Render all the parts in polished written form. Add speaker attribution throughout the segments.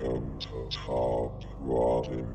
Speaker 1: Welcome to Top Rotten.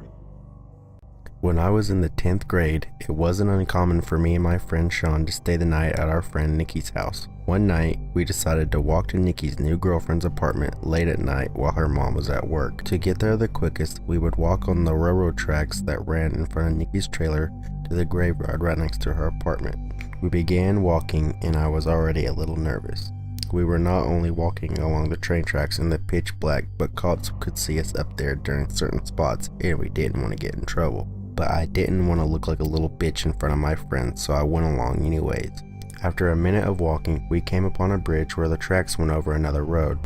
Speaker 2: When I was in the 10th grade, it wasn't uncommon for me and my friend Sean to stay the night at our friend Nikki's house. One night, we decided to walk to Nikki's new girlfriend's apartment late at night while her mom was at work. To get there the quickest, we would walk on the railroad tracks that ran in front of Nikki's trailer to the graveyard right next to her apartment. We began walking and I was already a little nervous. We were not only walking along the train tracks in the pitch black, but cops could see us up there during certain spots and we didn't want to get in trouble. But I didn't want to look like a little bitch in front of my friends, so I went along anyways. After a minute of walking, we came upon a bridge where the tracks went over another road.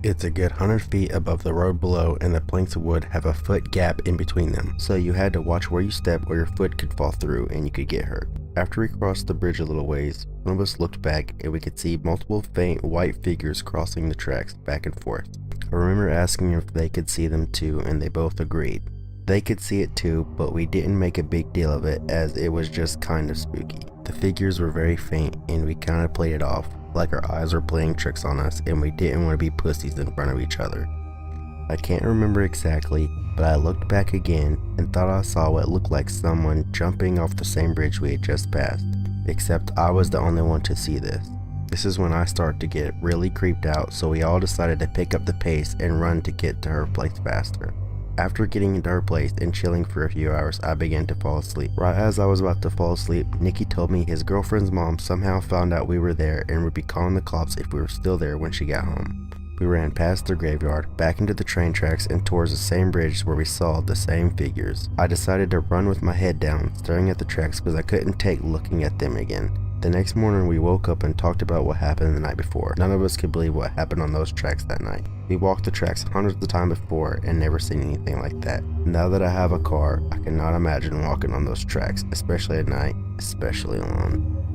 Speaker 2: It's a good 100 feet above the road below, and the planks of wood have a foot gap in between them, so you had to watch where you stepped or your foot could fall through and you could get hurt. After we crossed the bridge a little ways, one of us looked back and we could see multiple faint white figures crossing the tracks back and forth. I remember asking if they could see them too, and they both agreed. They could see it too, but we didn't make a big deal of it as it was just kind of spooky. The figures were very faint and we kind of played it off like our eyes were playing tricks on us and we didn't want to be pussies in front of each other. I can't remember exactly, but I looked back again and thought I saw what looked like someone jumping off the same bridge we had just passed, except I was the only one to see this. This is when I started to get really creeped out, so we all decided to pick up the pace and run to get to her place faster. After getting into her place and chilling for a few hours, I began to fall asleep. Right as I was about to fall asleep, Nikki told me his girlfriend's mom somehow found out we were there and would be calling the cops if we were still there when she got home. We ran past the graveyard, back into the train tracks, and towards the same bridge where we saw the same figures. I decided to run with my head down, staring at the tracks because I couldn't take looking at them again. The next morning we woke up and talked about what happened the night before. None of us could believe what happened on those tracks that night. We walked the tracks hundreds of times before and never seen anything like that. Now that I have a car, I cannot imagine walking on those tracks, especially at night, especially alone.